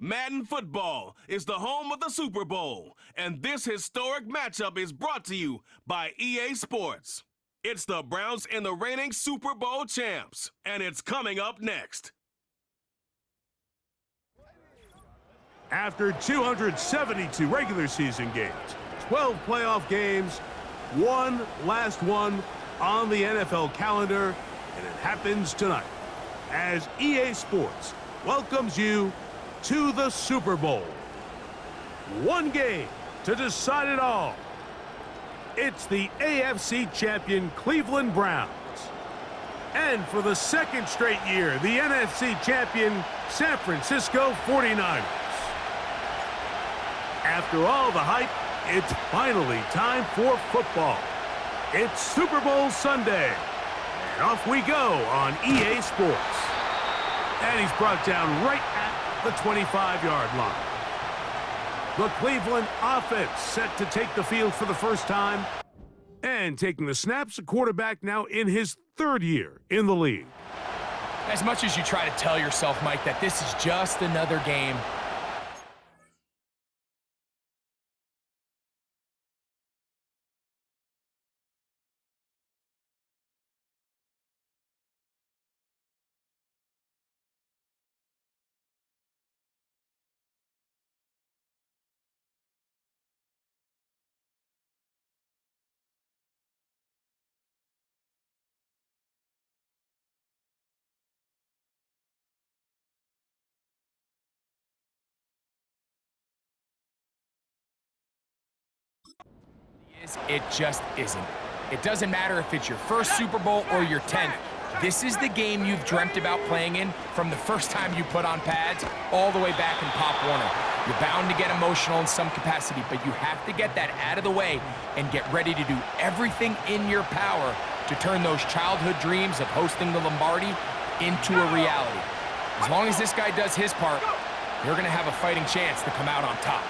Madden football is the home of the Super Bowl, and this historic matchup is brought to you by EA Sports. It's the Browns and the reigning Super Bowl champs, and it's coming up next. After 272 regular season games, 12 playoff games, one last one on the NFL calendar, and it happens tonight as EA Sports welcomes you to the Super Bowl. One game to decide it all. It's the AFC champion Cleveland Browns. And for the second straight year, the NFC champion San Francisco 49ers. After all the hype, it's finally time for football. It's Super Bowl Sunday. And off we go on EA Sports. And he's brought down right at the 25-yard line. The Cleveland offense set to take the field for the first time. And taking the snaps, a quarterback now in his third year in the league. As much as you try to tell yourself, Mike, that this is just another game, it just isn't. It doesn't matter if it's your first Super Bowl or your 10th. This is the game you've dreamt about playing in from the first time you put on pads all the way back in Pop Warner. You're bound to get emotional in some capacity, but you have to get that out of the way and get ready to do everything in your power to turn those childhood dreams of hosting the Lombardi into a reality. As long as this guy does his part, you're going to have a fighting chance to come out on top.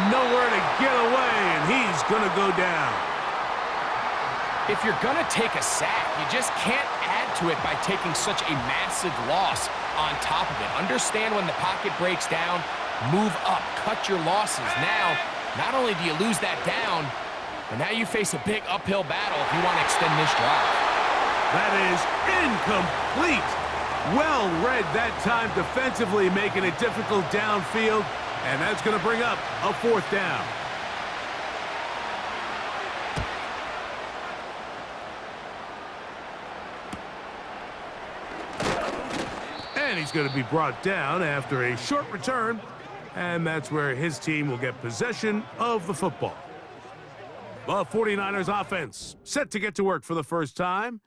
Nowhere to get away, and he's going to go down. If you're going to take a sack, you just can't add to it by taking such a massive loss on top of it. Understand when the pocket breaks down, move up, cut your losses. Now, not only do you lose that down, but now you face a big uphill battle if you want to extend this drive. That is incomplete. Well read that time defensively, making it difficult downfield. And that's going to bring up a fourth down. And he's going to be brought down after a short return. And that's where his team will get possession of the football. The 49ers offense set to get to work for the first time.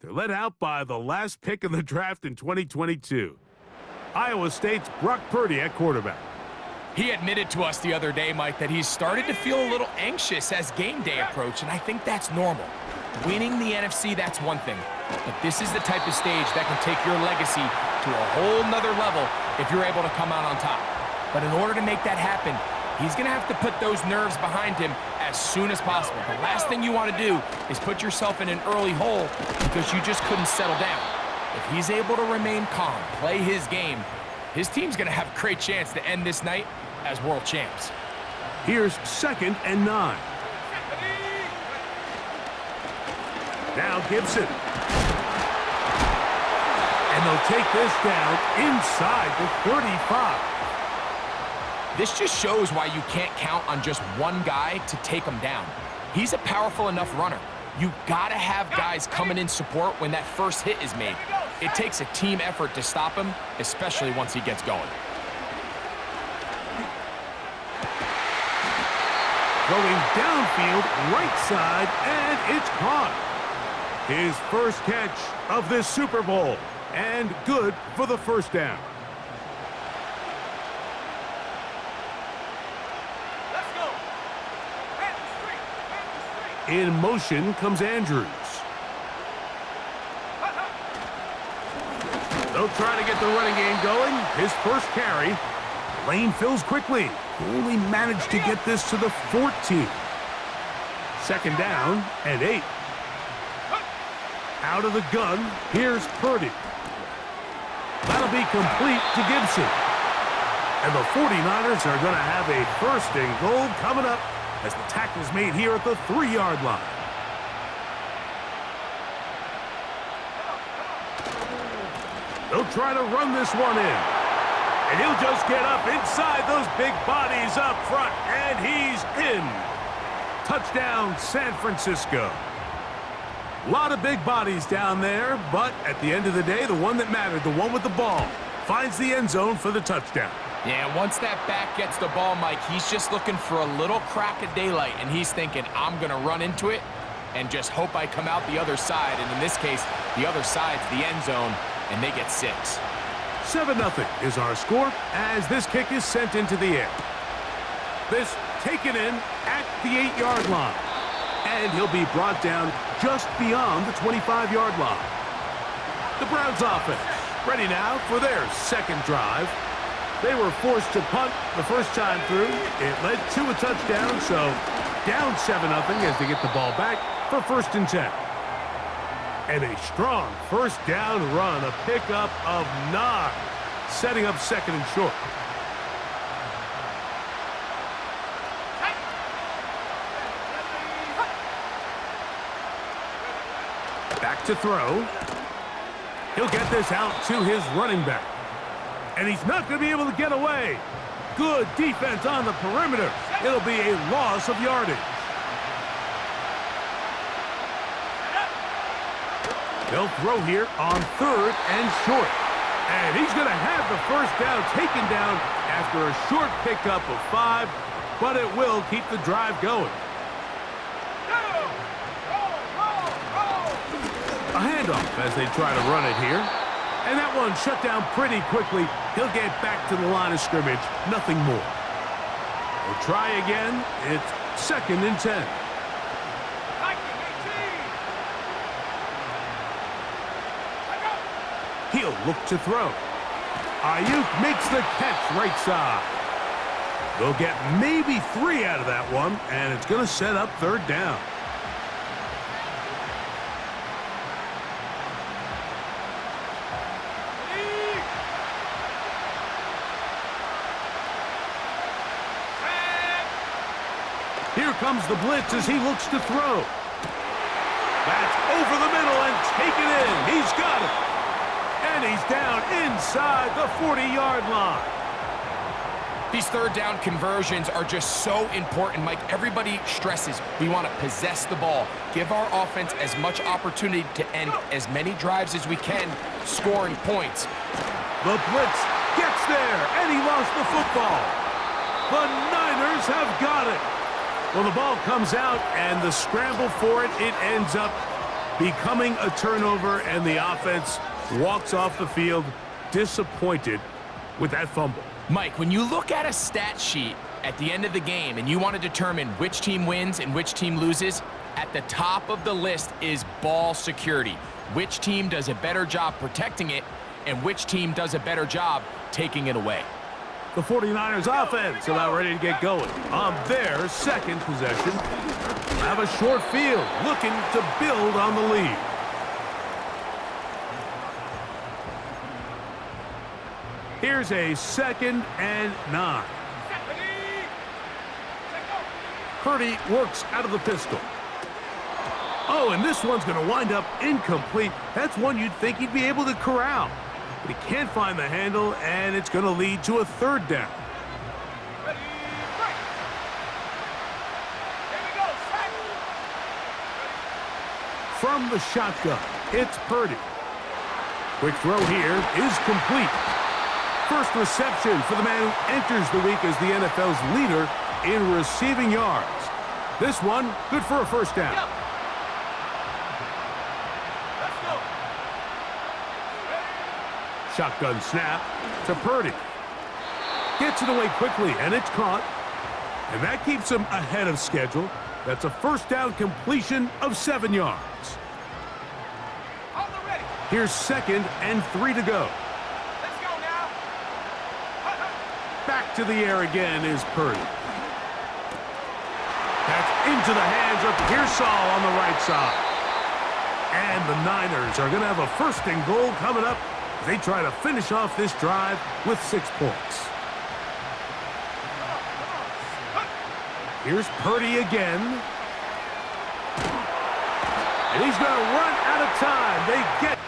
They're led out by the last pick in the draft in 2022. Iowa State's Brock Purdy at quarterback. He admitted to us the other day, Mike, that he's started to feel a little anxious as game day approached, and I think that's normal. Winning the NFC, that's one thing, but this is the type of stage that can take your legacy to a whole nother level if you're able to come out on top. But in order to make that happen, he's going to have to put those nerves behind him as soon as possible. The last thing you want to do is put yourself in an early hole because you just couldn't settle down. If he's able to remain calm, play his game, his team's going to have a great chance to end this night as world champs. Here's 2nd and 9. Now Gibson. And they'll take this down inside the 35. This just shows why you can't count on just one guy to take him down. He's a powerful enough runner. You gotta have guys coming in support when that first hit is made. It takes a team effort to stop him, especially once he gets going. Going downfield, right side, and it's caught. His first catch of this Super Bowl, and good for the first down. Let's go. In motion comes Andrews. They'll try to get the running game going. His first carry. Lane fills quickly. Only managed to get this to the 14. 2nd down and 8. Out of the gun, here's Purdy. That'll be complete to Gibson. And the 49ers are going to have a first and goal coming up as the tackle's made here at the 3-yard line. They'll try to run this one in. And he'll just get up inside those big bodies up front, and he's in. Touchdown, San Francisco. A lot of big bodies down there, but at the end of the day, the one that mattered, the one with the ball, finds the end zone for the touchdown. Yeah, once that back gets the ball, Mike, he's just looking for a little crack of daylight, and he's thinking, I'm going to run into it and just hope I come out the other side. And in this case, the other side's the end zone, and they get 6. 7-0 is our score as this kick is sent into the air. This taken in at the 8-yard line. And he'll be brought down just beyond the 25-yard line. The Browns offense ready now for their second drive. They were forced to punt the first time through. It led to a touchdown, so down 7-0 as they get the ball back for 1st and 10. And a strong first down run, a pickup of 9, setting up 2nd and short. Back to throw. He'll get this out to his running back. And he's not going to be able to get away. Good defense on the perimeter. It'll be a loss of yardage. They'll throw here on 3rd and short. And he's going to have the first down taken down after a short pickup of 5, but it will keep the drive going. A handoff as they try to run it here. And that one shut down pretty quickly. He'll get back to the line of scrimmage. Nothing more. They'll try again. It's 2nd and 10. He'll look to throw. Ayuk makes the catch right side. They'll get maybe 3 out of that one, and it's going to set up 3rd down. Here comes the blitz as he looks to throw. That's over the middle and taken in. He's got it. And he's down inside the 40-yard line. These 3rd down conversions are just so important, Mike. Everybody stresses we want to possess the ball, give our offense as much opportunity to end as many drives as we can, scoring points. The blitz gets there, and he lost the football. The Niners have got it. Well, the ball comes out, and the scramble for it, it ends up becoming a turnover, and the offense walks off the field disappointed with that fumble. Mike, when you look at a stat sheet at the end of the game and you want to determine which team wins and which team loses, at the top of the list is ball security. Which team does a better job protecting it and which team does a better job taking it away. The 49ers offense about ready to get going on their 2nd possession. Have a short field, looking to build on the lead. Here's a 2nd and 9. Purdy works out of the pistol. Oh, and this one's going to wind up incomplete. That's one you'd think he'd be able to corral. But he can't find the handle, and it's going to lead to a 3rd down. From the shotgun, it's Purdy. Quick throw here is complete. First reception for the man who enters the week as the NFL's leader in receiving yards. This one, good for a 1st down. Let's go. Shotgun snap to Purdy. Gets it away quickly, and it's caught. And that keeps him ahead of schedule. That's a 1st down completion of 7 yards. Here's 2nd and 3 to go. Let's go now. Back to the air again is Purdy. That's into the hands of Pearsall on the right side. And the Niners are going to have a 1st and goal coming up They try to finish off this drive with 6 points. Here's Purdy again. And he's going to run out of time. They get...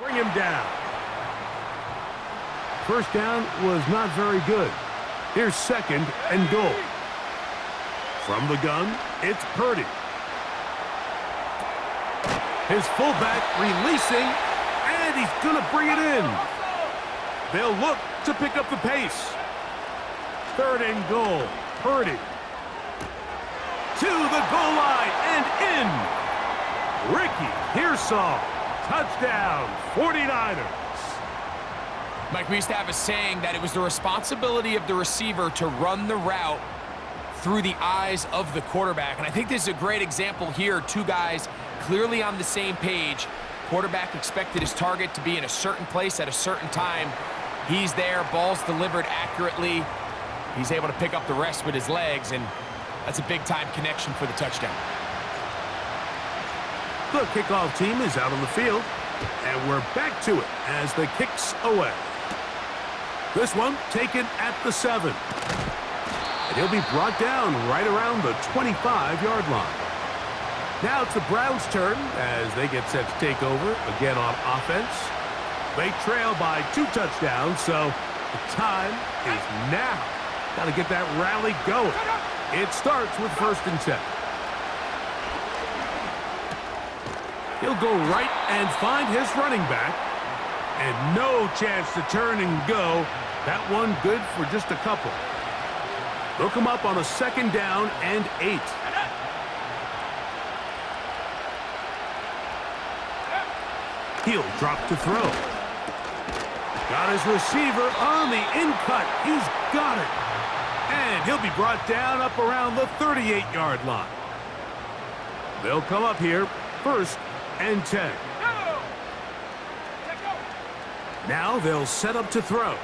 Bring him down. First down was not very good. Here's 2nd and goal. From the gun, it's Purdy. His fullback releasing, and he's going to bring it in. They'll look to pick up the pace. 3rd and goal. Purdy. To the goal line and in. Ricky Pearsall. Touchdown, 49ers. Mike, we used to have a saying that it was the responsibility of the receiver to run the route through the eyes of the quarterback. And I think this is a great example here. 2 guys clearly on the same page. Quarterback expected his target to be in a certain place at a certain time. He's there, ball's delivered accurately. He's able to pick up the rest with his legs, and that's a big-time connection for the touchdown. The kickoff team is out on the field, and we're back to it as the kick's away. This one taken at the 7. And he'll be brought down right around the 25-yard line. Now it's the Browns' turn as they get set to take over again on offense. They trail by 2 touchdowns, so the time is now. Got to get that rally going. It starts with 1st and 10. He'll go right and find his running back. And no chance to turn and go. That one good for just a couple. They'll come up on a 2nd down and 8. He'll drop to throw. Got his receiver on the in-cut. He's got it. And he'll be brought down up around the 38-yard line. They'll come up here 1st and 10. Now they'll set up to throw.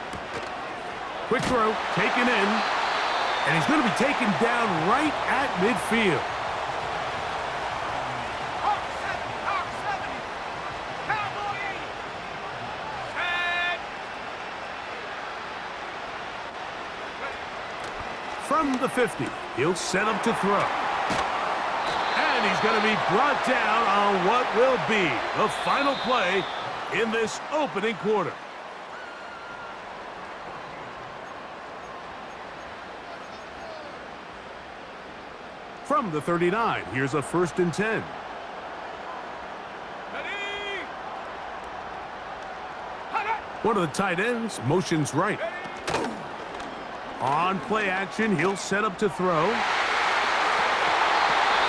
Quick throw, taken in, and he's going to be taken down right at midfield. From the 50, he'll set up to throw. And he's going to be brought down on what will be the final play in this opening quarter. From the 39, here's a 1st and 10. One of the tight ends motions right. On play action, he'll set up to throw.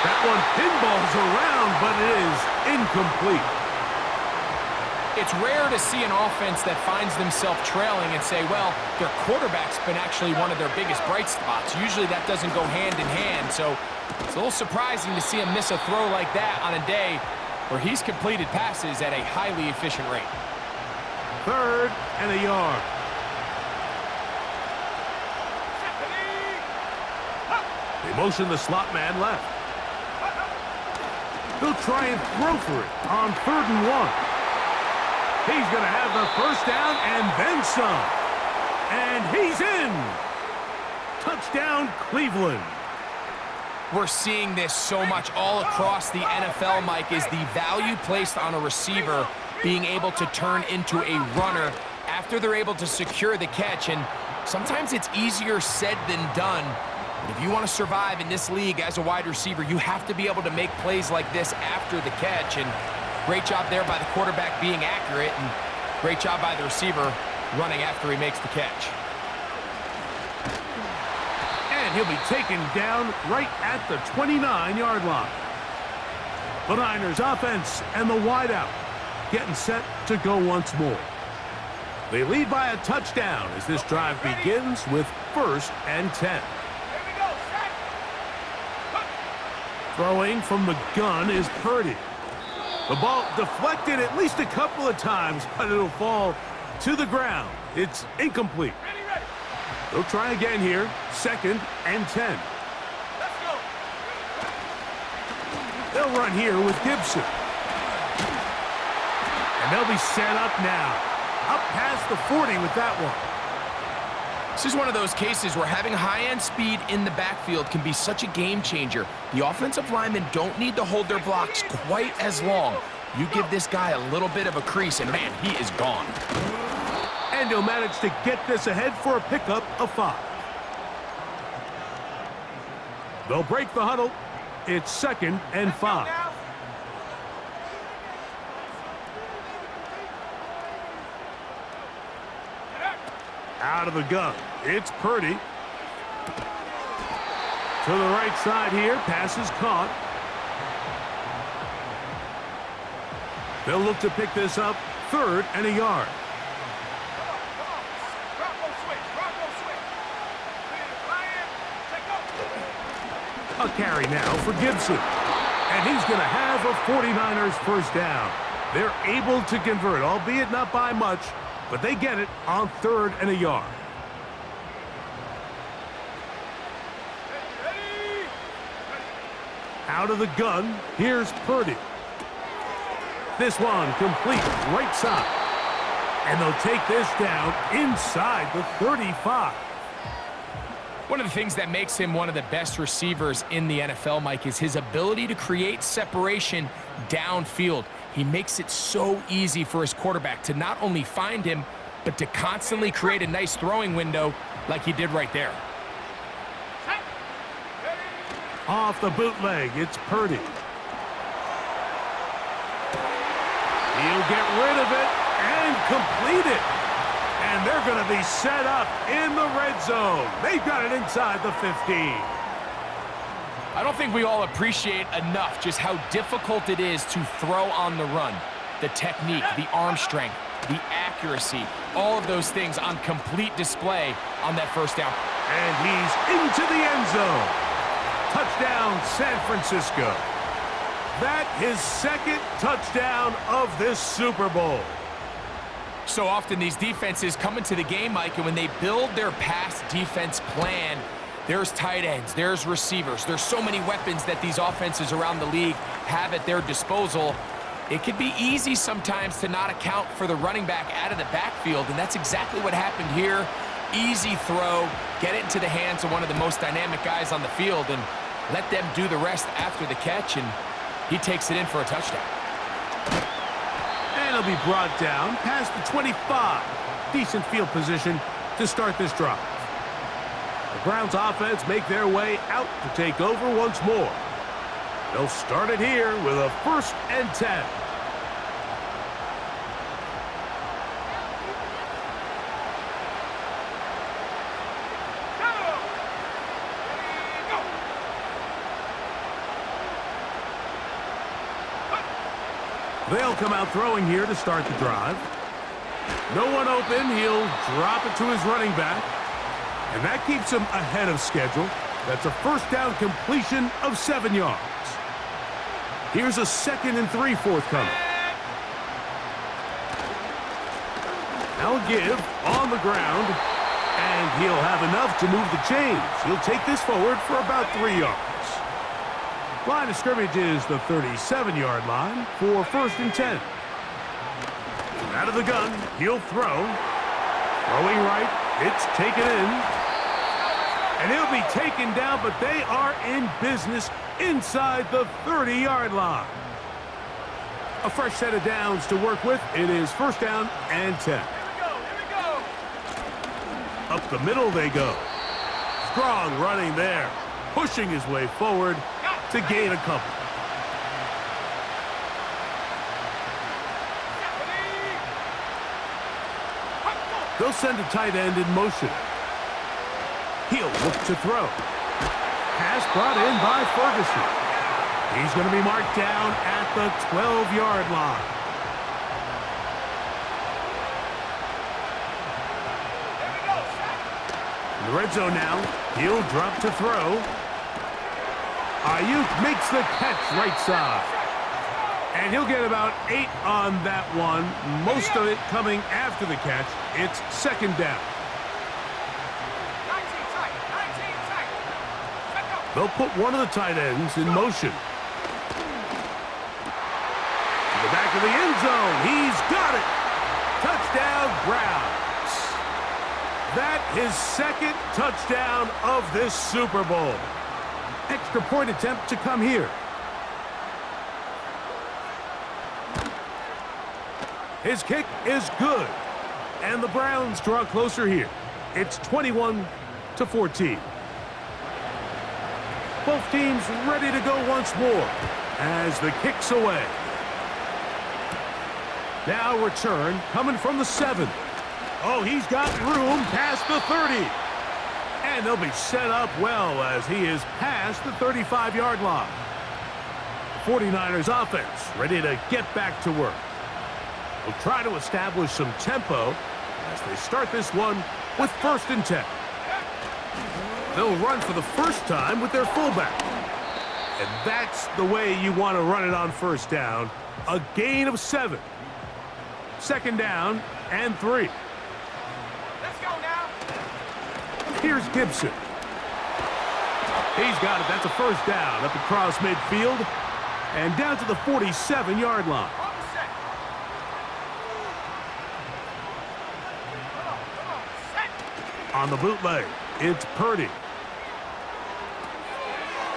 That one pinballs around, but it is incomplete. It's rare to see an offense that finds themselves trailing and say, well, their quarterback's been actually one of their biggest bright spots. Usually that doesn't go hand in hand, so it's a little surprising to see him miss a throw like that on a day where he's completed passes at a highly efficient rate. 3rd and a yard. They motion the slot man left. They'll try and throw for it on 3rd and 1. He's going to have the 1st down and then some. And he's in. Touchdown, Cleveland. We're seeing this so much all across the NFL, Mike, is the value placed on a receiver being able to turn into a runner after they're able to secure the catch. And sometimes it's easier said than done. But if you want to survive in this league as a wide receiver, you have to be able to make plays like this after the catch. And great job there by the quarterback being accurate, and great job by the receiver running after he makes the catch. And he'll be taken down right at the 29-yard line. The Niners offense and the wideout getting set to go once more. They lead by a touchdown as this drive begins with 1st and 10. Throwing from the gun is Purdy. The ball deflected at least a couple of times, but it'll fall to the ground. It's incomplete. Ready, ready. They'll try again here. 2nd and 10. Let's go. They'll run here with Gibson. And they'll be set up now. Up past the 40 with that one. This is one of those cases where having high-end speed in the backfield can be such a game changer. The offensive linemen don't need to hold their blocks quite as long. You give this guy a little bit of a crease, and man, he is gone. And he'll manage to get this ahead for a pickup of 5. They'll break the huddle. It's 2nd and 5. Out of the gun. It's Purdy. To the right side here. Pass is caught. They'll look to pick this up. 3rd and a yard. A carry now for Gibson. And he's going to have a 49ers first down. They're able to convert, albeit not by much, but they get it on 3rd and a yard. Out of the gun, here's Purdy. This one complete, right side. And they'll take this down inside the 35. One of the things that makes him one of the best receivers in the NFL, Mike, is his ability to create separation downfield. He makes it so easy for his quarterback to not only find him, but to constantly create a nice throwing window like he did right there. Off the bootleg, it's Purdy. He'll get rid of it and complete it. And they're going to be set up in the red zone. They've got it inside the 15. I don't think we all appreciate enough just how difficult it is to throw on the run. The technique, the arm strength, the accuracy, all of those things on complete display on that first down. And he's into the end zone. Touchdown, San Francisco. That his 2nd touchdown of this Super Bowl. So often these defenses come into the game, Mike, and when they build their pass defense plan, there's tight ends, there's receivers, there's so many weapons that these offenses around the league have at their disposal. It can be easy sometimes to not account for the running back out of the backfield, and that's exactly what happened here. Easy throw, get it into the hands of one of the most dynamic guys on the field, and let them do the rest after the catch, and he takes it in for a touchdown. And he'll be brought down past the 25. Decent field position to start this drive. The Browns offense make their way out to take over once more. They'll start it here with a 1st and 10. They'll come out throwing here to start the drive. No one open. He'll drop it to his running back. And that keeps him ahead of schedule. That's a first down completion of 7 yards. Here's a 2nd and 3 forthcoming. Now a give on the ground. And he'll have enough to move the chains. He'll take this forward for about 3 yards. Line of scrimmage is the 37-yard line for 1st and 10. Out of the gun, he'll throw. Throwing right, it's taken in. And he'll be taken down, but they are in business inside the 30-yard line. A fresh set of downs to work with. It is 1st down and 10. Here we go. Up the middle they go. Strong running there, pushing his way forward to gain a couple. They'll send a tight end in motion. He'll look to throw. Pass brought in by Ferguson. He's going to be marked down at the 12-yard line. In the red zone now, he'll drop to throw. Ayuk makes the catch right side. And he'll get about 8 on that one, most of it coming after the catch. It's second down. 19 tight. 19 tight. Let go. They'll put one of the tight ends in motion. To the back of the end zone. He's got it. Touchdown, Browns. That his second touchdown of this Super Bowl. Extra point attempt to come here. His kick is good. And the Browns draw closer here. It's 21-14. Both teams ready to go once more as the kick's away. Now return coming from the 7. Oh, he's got room past the 30. And they'll be set up well as he is past the 35-yard line. 49ers offense ready to get back to work. They'll try to establish some tempo as they start this one with 1st and 10. They'll run for the first time with their fullback. And that's the way you want to run it on 1st down. A gain of 7. 2nd down and 3. Let's go now. Here's Gibson. He's got it. That's a 1st down up across midfield and down to the 47-yard line. On the set. Come on, set. On the bootleg, it's Purdy.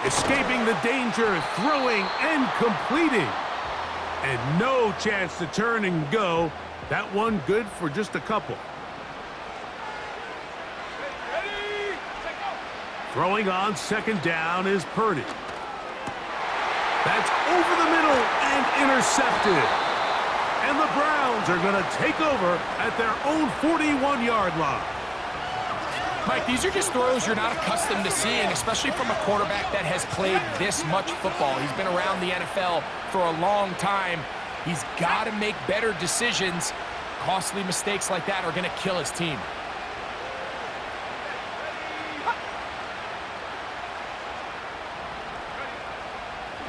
Escaping the danger, throwing and completing. And no chance to turn and go. That one good for just a couple. Ready? Take go. Throwing on 2nd down is Purdy. That's over the middle and intercepted. And the Browns are going to take over at their own 41-yard line. Mike, these are just throws you're not accustomed to seeing, especially from a quarterback that has played this much football. He's been around the NFL for a long time. He's got to make better decisions. Costly mistakes like that are going to kill his team.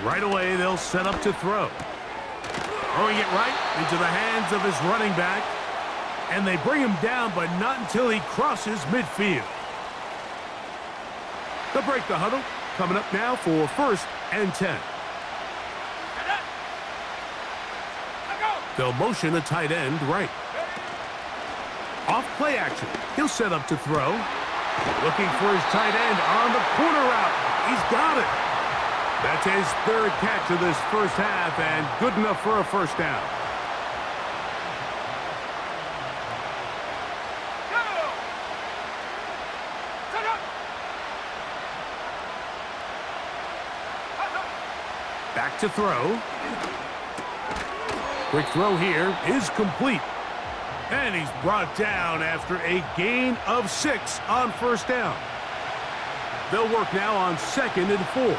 Right away, they'll set up to throw. Throwing it right into the hands of his running back. And they bring him down, but not until he crosses midfield. They'll break the huddle. Coming up now for 1st and 10. They'll motion a tight end right. Off play action. He'll set up to throw. Looking for his tight end on the corner route. He's got it. That's his 3rd catch of this 1st half and good enough for a 1st down. Back to throw. Quick throw here is complete. And he's brought down after a gain of 6 on 1st down. They'll work now on 2nd and 4.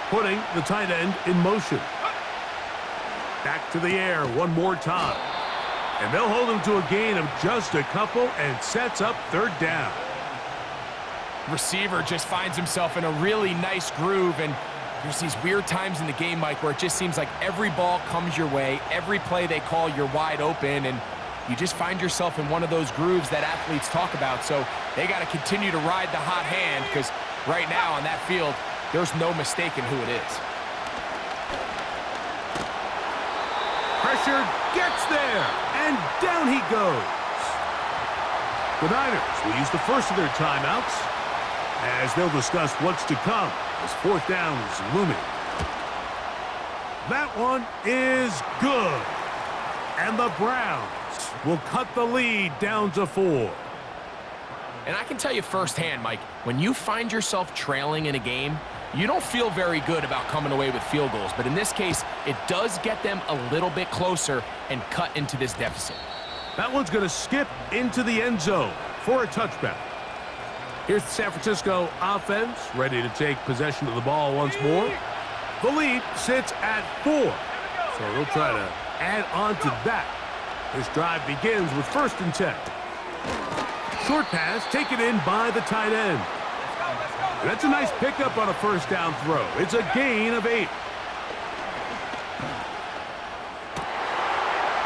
Putting the tight end in motion. Back to the air one more time. And they'll hold him to a gain of just a couple and sets up 3rd down. Receiver just finds himself in a really nice groove, and there's these weird times in the game, Mike, where it just seems like every ball comes your way, every play they call, you're wide open, and you just find yourself in one of those grooves that athletes talk about. So they got to continue to ride the hot hand, because right now on that field, there's no mistaking who it is. Pressure gets there, and down he goes. The Niners will use the first of their timeouts as they'll discuss what's to come as 4th down is looming. That one is good. And the Browns will cut the lead down to 4. And I can tell you firsthand, Mike, when you find yourself trailing in a game, you don't feel very good about coming away with field goals. But in this case, it does get them a little bit closer and cut into this deficit. That one's going to skip into the end zone for a touchback. Here's the San Francisco offense ready to take possession of the ball once more. The lead sits at 4. So they'll try to add on to that. This drive begins with 1st and 10. Short pass taken in by the tight end. Let's go, let's go. That's a nice pickup on a first down throw. It's a gain of 8.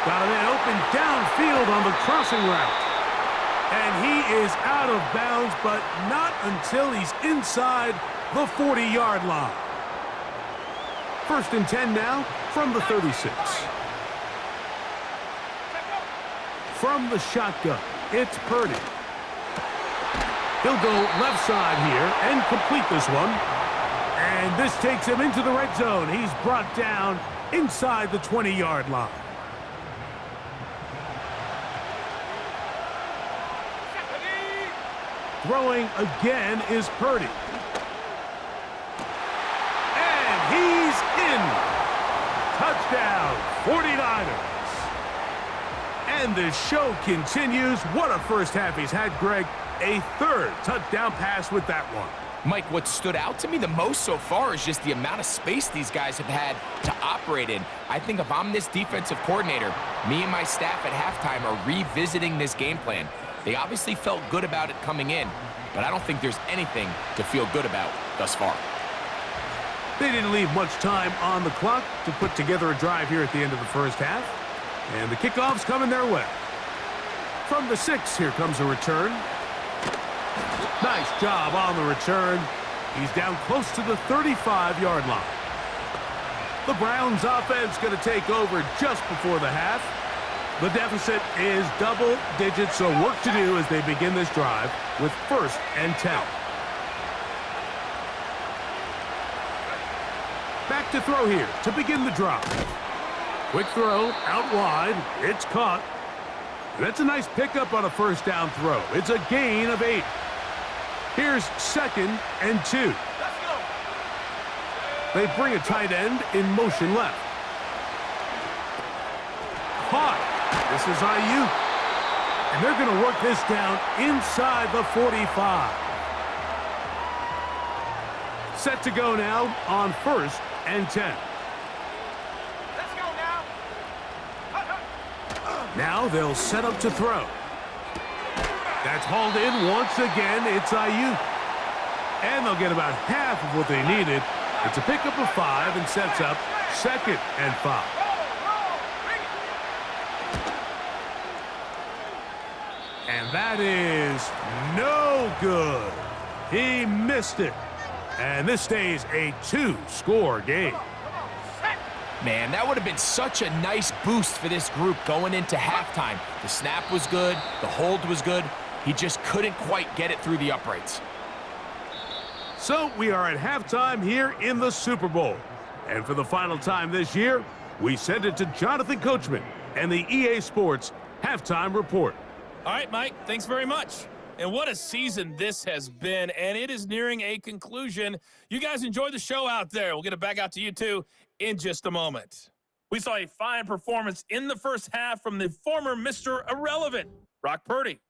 Got a man open downfield on the crossing route. And he is out of bounds, but not until he's inside the 40-yard line. First and 10 now from the 36. From the shotgun, it's Purdy. He'll go left side here and complete this one. And this takes him into the red zone. He's brought down inside the 20-yard line. Throwing again is Purdy. And he's in. Touchdown, 49ers. And the show continues. What a first half he's had, Greg. A third touchdown pass with that one. Mike, what stood out to me the most so far is just the amount of space these guys have had to operate in. I think if I'm this defensive coordinator, me and my staff at halftime are revisiting this game plan. They obviously felt good about it coming in, but I don't think there's anything to feel good about thus far. They didn't leave much time on the clock to put together a drive here at the end of the first half. And the kickoff's coming their way. From the 6, here comes a return. Nice job on the return. He's down close to the 35-yard line. The Browns offense going to take over just before the half. The deficit is double digits, so work to do as they begin this drive with first and 10. Back to throw here to begin the drive. Quick throw out wide. It's caught. That's a nice pickup on a first down throw. It's a gain of 8. Here's second and 2. They bring a tight end in motion left. Caught. This is IU. And they're going to work this down inside the 45. Set to go now on first and 10. Let's go now. Now they'll set up to throw. That's hauled in once again. It's IU. And they'll get about half of what they needed. It's a pickup of 5 and sets up second and 5. And that is no good. He missed it. And this stays a 2-score game. Man, that would have been such a nice boost for this group going into halftime. The snap was good. The hold was good. He just couldn't quite get it through the uprights. So we are at halftime here in the Super Bowl. And for the final time this year, we send it to Jonathan Coachman and the EA Sports Halftime Report. All right, Mike, thanks very much. And what a season this has been, and it is nearing a conclusion. You guys enjoy the show out there. We'll get it back out to you, too, in just a moment. We saw a fine performance in the first half from the former Mr. Irrelevant, Brock Purdy.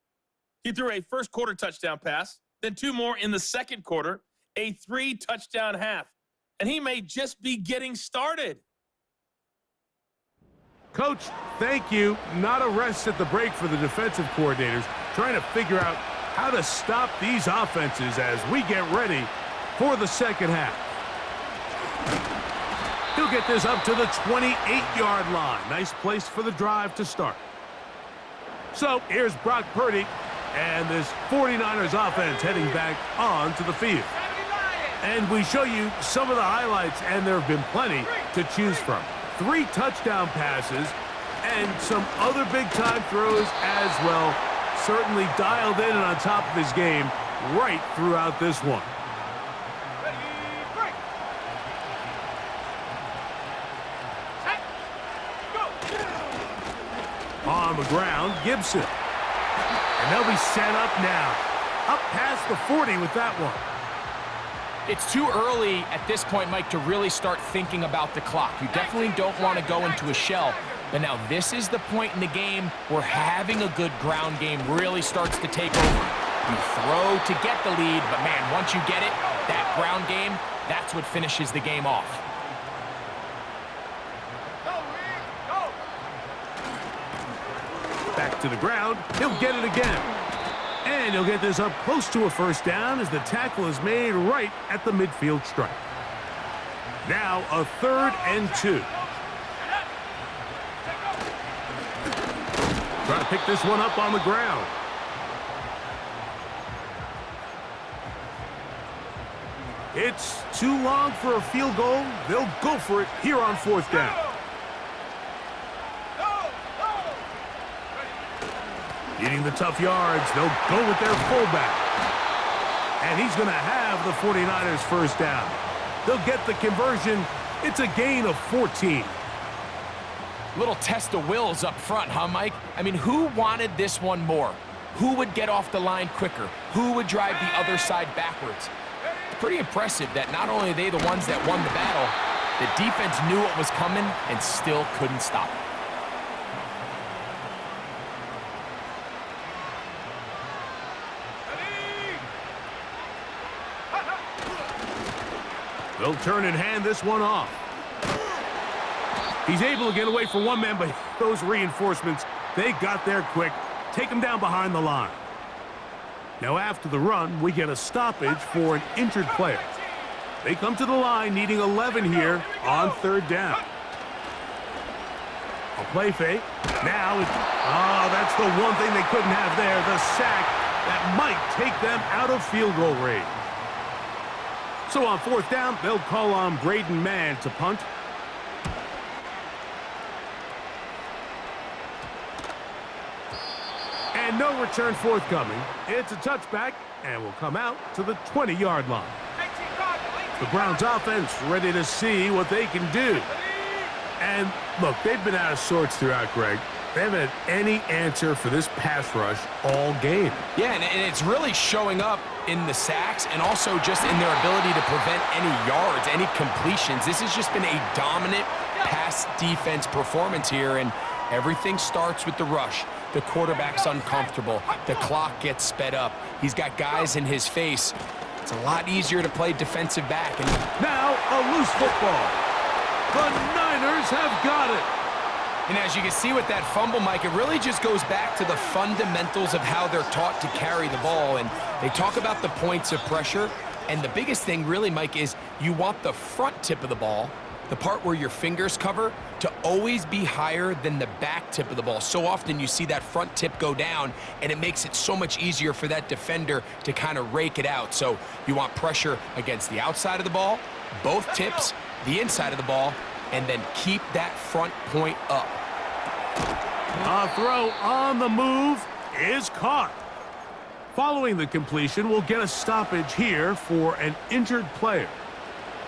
He threw a first-quarter touchdown pass, then 2 more in the second quarter, a 3-touchdown half. And he may just be getting started. Coach, thank you. Not a rest at the break for the defensive coordinators, trying to figure out how to stop these offenses as we get ready for the second half. He'll get this up to the 28-yard line. Nice place for the drive to start. So here's Brock Purdy and this 49ers offense heading back onto the field. And we show you some of the highlights, and there have been plenty to choose from. 3 touchdown passes and some other big-time throws as well. Certainly dialed in and on top of his game right throughout this one. Ready, break. Set. Go. On the ground, Gibson. And they'll be set up now. Up past the 40 with that one. It's too early at this point, Mike, to really start thinking about the clock. You definitely don't want to go into a shell. But now this is the point in the game where having a good ground game really starts to take over. You throw to get the lead, but man, once you get it, that ground game, that's what finishes the game off. Go, Rick. Go. Back to the ground. He'll get it again. And he'll get this up close to a first down as the tackle is made right at the midfield stripe. Now a 3rd and 2. Trying to pick this one up on the ground. It's too long for a field goal. They'll go for it here on 4th down. Needing the tough yards, they'll go with their fullback. And he's going to have the 49ers first down. They'll get the conversion. It's a gain of 14. Little test of wills up front, huh, Mike? I mean, who wanted this one more? Who would get off the line quicker? Who would drive the other side backwards? Pretty impressive that not only are they the ones that won the battle, the defense knew what was coming and still couldn't stop it. They'll turn and hand this one off. He's able to get away from one man, but those reinforcements, they got there quick. Take him down behind the line. Now after the run, we get a stoppage for an injured player. They come to the line needing 11 here on 3rd down. A play fake. Now, that's the one thing they couldn't have there, the sack that might take them out of field goal range. So on 4th down, they'll call on Braden Mann to punt. And no return forthcoming. It's a touchback and will come out to the 20-yard line. The Browns offense ready to see what they can do. And look, they've been out of sorts throughout, Greg. They haven't had any answer for this pass rush all game. Yeah, and it's really showing up in the sacks and also just in their ability to prevent any yards, any completions. This has just been a dominant pass defense performance here, and everything starts with the rush. The quarterback's uncomfortable. The clock gets sped up. He's got guys in his face. It's a lot easier to play defensive back. And now a loose football. The Niners have got it. And as you can see with that fumble, Mike, it really just goes back to the fundamentals of how they're taught to carry the ball. And they talk about the points of pressure. And the biggest thing really, Mike, is you want the front tip of the ball, the part where your fingers cover, to always be higher than the back tip of the ball. So often you see that front tip go down, and it makes it so much easier for that defender to kind of rake it out. So you want pressure against the outside of the ball, both tips, the inside of the ball, and then keep that front point up. A throw on the move is caught. Following the completion, we'll get a stoppage here for an injured player.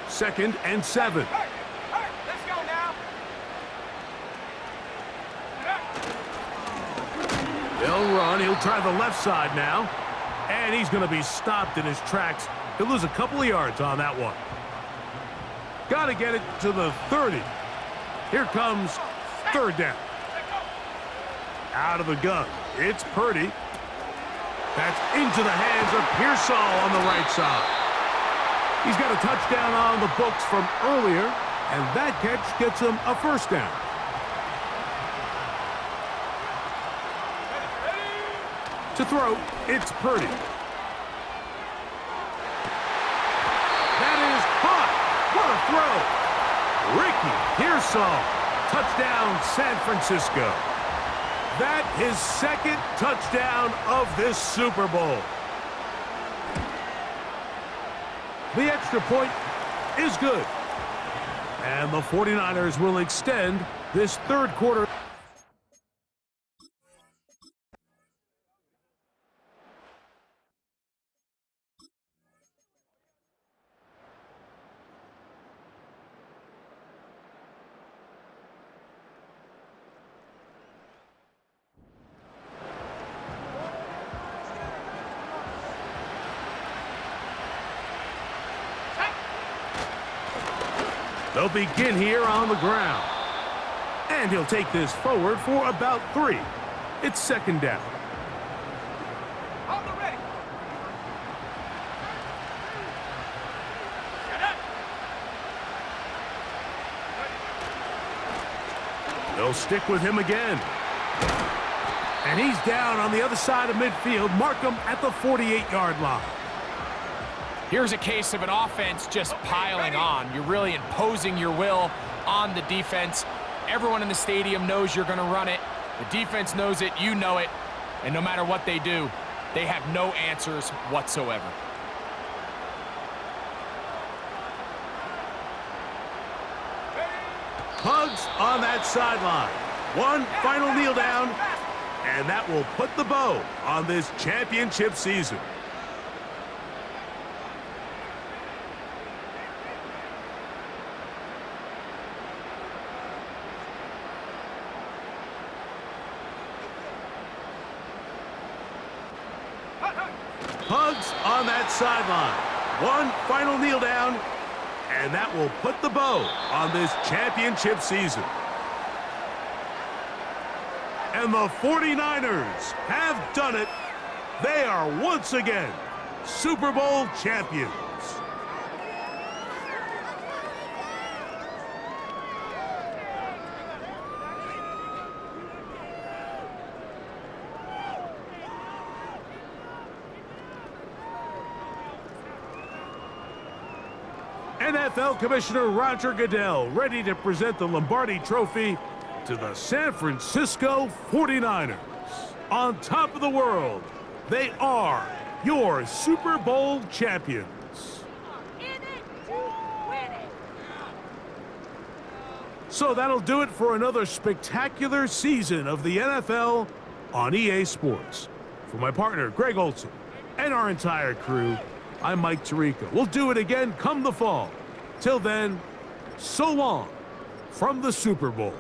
2nd and 7. Let's go now. They'll run. He'll try the left side now. And he's going to be stopped in his tracks. He'll lose a couple of yards on that one. Got to get it to the 30. Here comes 3rd down. Out of the gun. It's Purdy. That's into the hands of Pearsall on the right side. He's got a touchdown on the books from earlier, and that catch gets him a first down. To throw, it's Purdy. That is caught. What a throw. Ricky Pearsall. Touchdown, San Francisco. That his 2nd touchdown of this Super Bowl. The extra point is good. And the 49ers will extend this 3rd quarter. They'll begin here on the ground. And he'll take this forward for about 3. It's 2nd down. On the ready. They'll stick with him again. And he's down on the other side of midfield. Mark him at the 48-yard line. Here's a case of an offense just piling on. You're really imposing your will on the defense. Everyone in the stadium knows you're going to run it. The defense knows it, you know it. And no matter what they do, they have no answers whatsoever. Hugs on that sideline. One final kneel down, and that will put the bow on this championship season. Hugs on that sideline. One final kneel down, and that will put the bow on this championship season. And the 49ers have done it. They are once again Super Bowl champions. NFL Commissioner Roger Goodell ready to present the Lombardi Trophy to the San Francisco 49ers. On top of the world, they are your Super Bowl champions. In it to win it. So that'll do it for another spectacular season of the NFL on EA Sports. For my partner, Greg Olson, and our entire crew, I'm Mike Tirico. We'll do it again come the fall. Till then, so long from the Super Bowl.